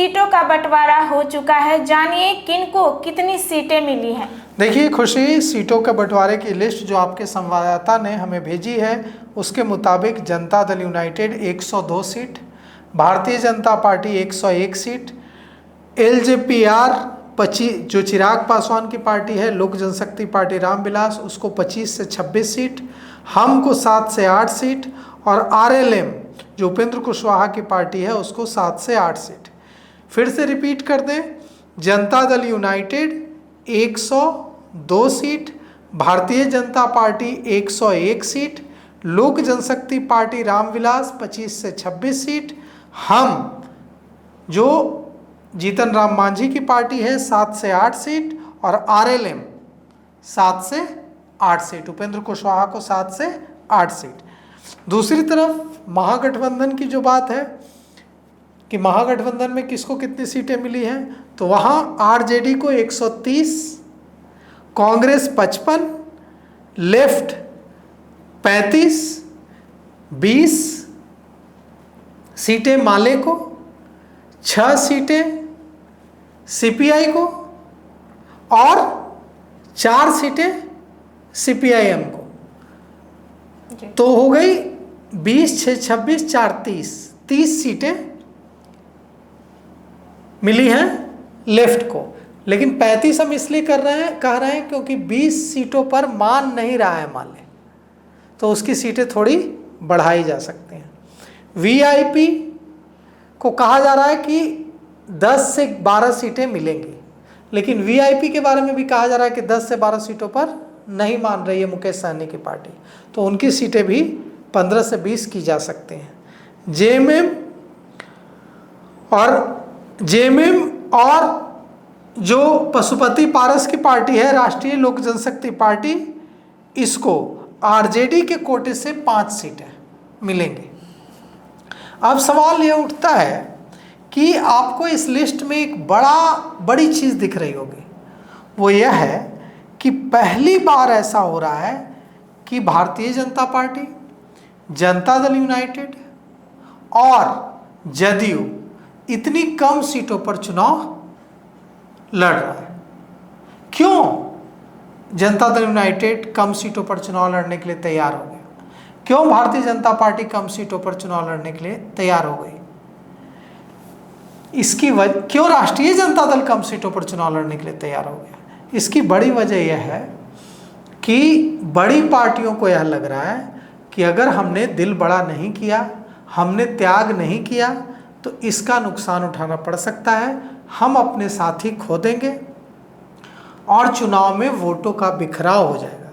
सीटों का बंटवारा हो चुका है, जानिए किनको कितनी सीटें मिली हैं। देखिए खुशी, सीटों के बंटवारे की लिस्ट जो आपके संवाददाता ने हमें भेजी है उसके मुताबिक Janata Dal United 102 seat, Bharatiya Janata party 101 seat, LJPR 25 जो चिराग पासवान की पार्टी है, लोक जनशक्ति पार्टी रामविलास उसको 25 से 26 सीट, हम को 7 से 8 सीट और आरएलएम जो उपेंद्र कुशवाहा की पार्टी है उसको 7 से 8 सीट। फिर से रिपीट कर दें, Janata Dal United 102 seat, Bharatiya Janata party 101 seat, लोक जनशक्ति पार्टी रामविलास 25 से 26 सीट, हम जो जीतन राम मांझी की पार्टी है 7 से 8 सीट और आरएलएम 7 से 8 सीट, उपेंद्र कुशवाहा को 7 से 8 सीट। दूसरी तरफ महागठबंधन की जो बात है कि महागठबंधन में किसको कितनी सीटें मिली हैं, तो वहाँ आरजेडी को 130, कांग्रेस 55, लेफ्ट 35, 20 सीटें माले को, 6 सीटें सीपीआई को और 4 सीटें सीपीआईएम को। तो हो गई 20, 6, 26, 4, 30 सीटें मिली हैं लेफ्ट को। लेकिन 35 हम इसलिए कह रहे हैं क्योंकि 20 सीटों पर मान नहीं रहा है माले, तो उसकी सीटें थोड़ी बढ़ाई जा सकती हैं। वीआईपी को कहा जा रहा है कि 10 से 12 सीटें मिलेंगी, लेकिन वीआईपी के बारे में भी कहा जा रहा है कि 10 से 12 सीटों पर नहीं मान रही है मुकेश सहनी की पार्टी, तो उनकी सीटें भी 15 से 20 की जा सकती हैं। जेएमएम और जो पशुपति पारस की पार्टी है राष्ट्रीय लोक जनशक्ति पार्टी, इसको आरजेडी के कोटे से 5 सीटें मिलेंगी। अब सवाल यह उठता है कि आपको इस लिस्ट में एक बड़ी चीज़ दिख रही होगी, वो यह है कि पहली बार ऐसा हो रहा है कि भारतीय जनता पार्टी, जनता दल यूनाइटेड और जदयू इतनी कम सीटों पर चुनाव लड़ रहा है। क्यों जनता दल यूनाइटेड कम सीटों पर चुनाव लड़ने के लिए तैयार हो गया? क्यों भारतीय जनता पार्टी कम सीटों पर चुनाव लड़ने के लिए तैयार हो गई? इसकी वजह क्यों राष्ट्रीय जनता दल कम सीटों पर चुनाव लड़ने के लिए तैयार हो गया? इसकी बड़ी वजह यह है कि बड़ी पार्टियों को यह लग रहा है कि अगर हमने दिल बड़ा नहीं किया, हमने त्याग नहीं किया, तो इसका नुकसान उठाना पड़ सकता है, हम अपने साथी खो देंगे और चुनाव में वोटों का बिखराव हो जाएगा।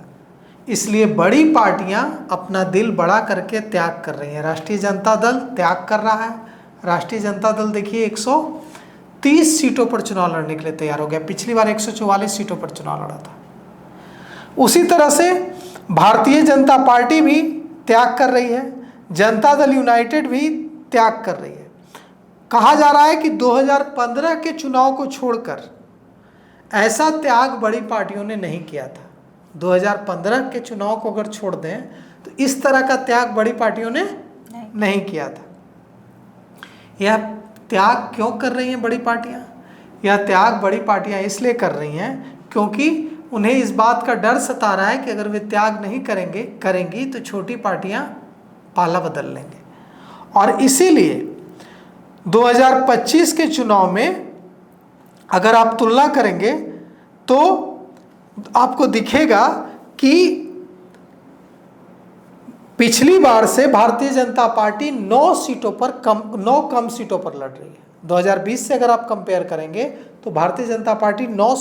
इसलिए बड़ी पार्टियां अपना दिल बड़ा करके त्याग कर रही हैं। राष्ट्रीय जनता दल त्याग कर रहा है। राष्ट्रीय जनता दल देखिए 130 सीटों पर चुनाव लड़ने के लिए तैयार हो गया, पिछली बार 144 सीटों पर चुनाव लड़ा था। उसी तरह से भारतीय जनता पार्टी भी त्याग कर रही है, जनता दल यूनाइटेड भी त्याग कर रही है। कहा जा रहा है कि 2015 के चुनाव को छोड़कर ऐसा त्याग बड़ी पार्टियों ने नहीं किया था। 2015 के चुनाव को अगर छोड़ दें तो इस तरह का त्याग बड़ी पार्टियों ने नहीं किया था। यह त्याग क्यों कर रही हैं बड़ी पार्टियां? यह त्याग बड़ी पार्टियां इसलिए कर रही हैं क्योंकि उन्हें इस बात का डर सता रहा है कि अगर वे त्याग नहीं करेंगी तो छोटी पार्टियां पाला बदल लेंगे। और इसीलिए 2025 के चुनाव में अगर आप तुलना करेंगे तो आपको दिखेगा कि पिछली बार से भारतीय जनता पार्टी 9 कम सीटों पर लड़ रही है। 2020 से अगर आप कंपेयर करेंगे तो भारतीय जनता पार्टी 9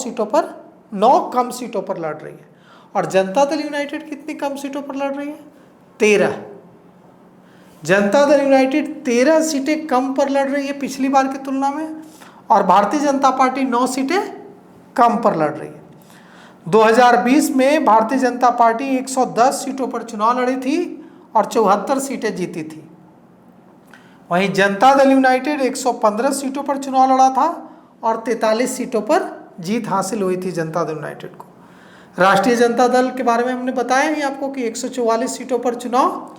कम सीटों पर लड़ रही है। और जनता दल यूनाइटेड कितनी कम सीटों पर लड़ रही है? 13। जनता दल यूनाइटेड 13 सीटें कम पर लड़ रही है पिछली बार की तुलना में, और भारतीय जनता पार्टी 9 सीटें कम पर लड़ रही है। 2020 में भारतीय जनता पार्टी 110 सीटों पर चुनाव लड़ी थी और 74 सीटें जीती थी। वहीं जनता दल यूनाइटेड 115 सीटों पर चुनाव लड़ा था और 43 सीटों पर जीत हासिल हुई थी जनता दल यूनाइटेड को। राष्ट्रीय जनता दल के बारे में हमने बताया ही आपको कि 144 सीटों पर चुनाव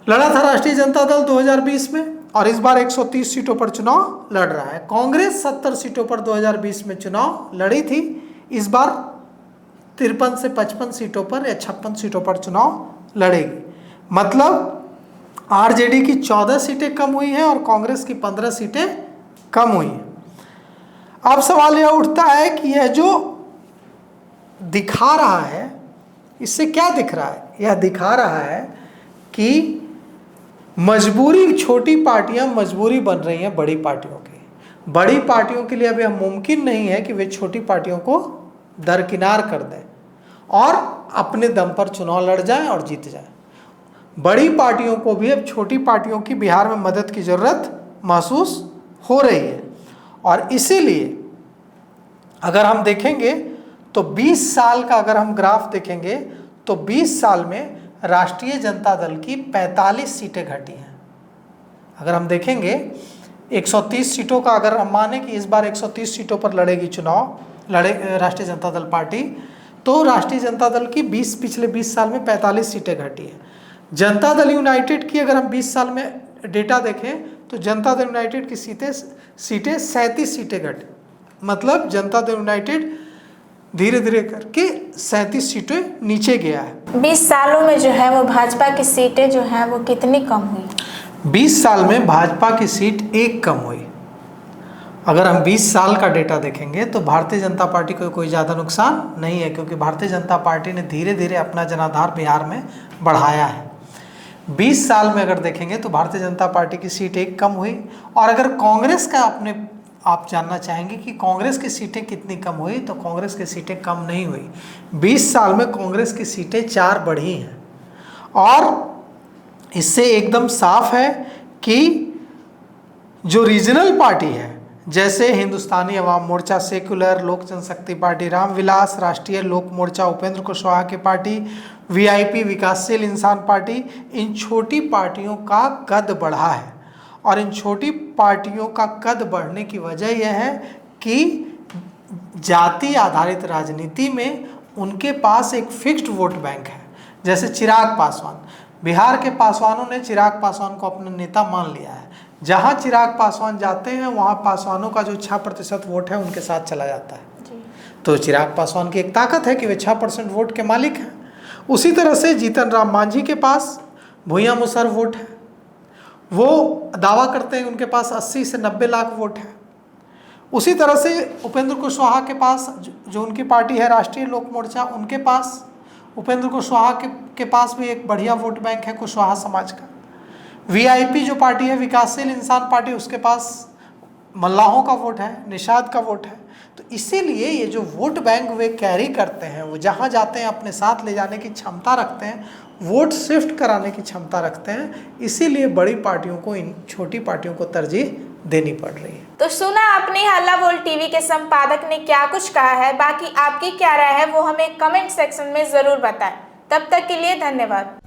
लड़ा था राष्ट्रीय जनता दल 2020 में, और इस बार 130 सीटों पर चुनाव लड़ रहा है। कांग्रेस 70 सीटों पर 2020 में चुनाव लड़ी थी, इस बार 53 से 55 सीटों पर या 56 सीटों पर चुनाव लड़ेगी। मतलब आरजेडी की 14 सीटें कम हुई हैं और कांग्रेस की 15 सीटें कम हुई हैं। अब सवाल यह उठता है कि यह जो दिखा रहा है, इससे क्या दिख रहा है? यह दिखा रहा है कि मजबूरी, छोटी पार्टियां मजबूरी बन रही हैं बड़ी पार्टियों की। बड़ी पार्टियों के लिए अब यह मुमकिन नहीं है कि वे छोटी पार्टियों को दरकिनार कर दें और अपने दम पर चुनाव लड़ जाएं और जीत जाएं। बड़ी पार्टियों को भी अब छोटी पार्टियों की बिहार में मदद की ज़रूरत महसूस हो रही है। और इसीलिए अगर हम देखेंगे तो 20 साल का अगर हम ग्राफ देखेंगे तो 20 साल में राष्ट्रीय जनता दल की 45 सीटें घटी हैं। अगर हम देखेंगे 130 सीटों का अगर हम माने कि इस बार 130 सीटों पर लड़ेगी चुनाव, राष्ट्रीय जनता दल पार्टी, तो राष्ट्रीय जनता दल की पिछले 20 साल में 45 सीटें घटी है। जनता दल यूनाइटेड की अगर हम 20 साल में डेटा देखें तो जनता दल यूनाइटेड की सीटें 37 सीटें घटी। मतलब जनता दल यूनाइटेड धीरे धीरे करके 37 सीटें नीचे गया है। 20 सालों में जो है वो भाजपा की सीटें जो हैं वो कितनी कम हुई? 20 साल में भाजपा की सीट एक कम हुई। अगर हम 20 साल का डेटा देखेंगे तो भारतीय जनता पार्टी को कोई ज़्यादा नुकसान नहीं है, क्योंकि भारतीय जनता पार्टी ने धीरे धीरे अपना जनाधार बिहार में बढ़ाया है। 20 साल में अगर देखेंगे तो भारतीय जनता पार्टी की सीट एक कम हुई। और अगर कांग्रेस का आप जानना चाहेंगे कि कांग्रेस की सीटें कितनी कम हुई, तो कांग्रेस की सीटें कम नहीं हुई। 20 साल में कांग्रेस की सीटें 4 बढ़ी हैं। और इससे एकदम साफ है कि जो रीजनल पार्टी है, जैसे हिंदुस्तानी अवाम मोर्चा, सेकुलर, लोक जनशक्ति पार्टी रामविलास, राष्ट्रीय लोक मोर्चा उपेंद्र कुशवाहा की पार्टी, वीआईपी विकासशील इंसान पार्टी, इन छोटी पार्टियों का कद बढ़ा है। और इन छोटी पार्टियों का कद बढ़ने की वजह यह है कि जाति आधारित राजनीति में उनके पास एक फिक्स्ड वोट बैंक है। जैसे चिराग पासवान, बिहार के पासवानों ने चिराग पासवान को अपना नेता मान लिया है। जहां चिराग पासवान जाते हैं वहां पासवानों का जो 6% वोट है उनके साथ चला जाता है। तो चिराग पासवान की एक ताकत है कि वे 6% वोट के मालिक हैं। उसी तरह से जीतन राम मांझी के पास भूया मुसहर वोट है, वो दावा करते हैं उनके पास 80 से 90 लाख वोट है। उसी तरह से उपेंद्र कुशवाहा के पास, जो उनकी पार्टी है राष्ट्रीय लोक मोर्चा, उनके पास, उपेंद्र कुशवाहा के पास भी एक बढ़िया वोट बैंक है कुशवाहा समाज का। वीआईपी जो पार्टी है विकासशील इंसान पार्टी, उसके पास मल्लाहों का वोट है, निषाद का वोट है। तो इसीलिए ये जो वोट बैंक वे कैरी करते हैं, वो जहाँ जाते हैं अपने साथ ले जाने की क्षमता रखते हैं, वोट शिफ्ट कराने की क्षमता रखते हैं। इसीलिए बड़ी पार्टियों को इन छोटी पार्टियों को तरजीह देनी पड़ रही है। तो सुना आपने हल्ला बोल टीवी के संपादक ने क्या कुछ कहा है। बाकी आपकी क्या राय है वो हमें कमेंट सेक्शन में जरूर बताएं। तब तक के लिए धन्यवाद।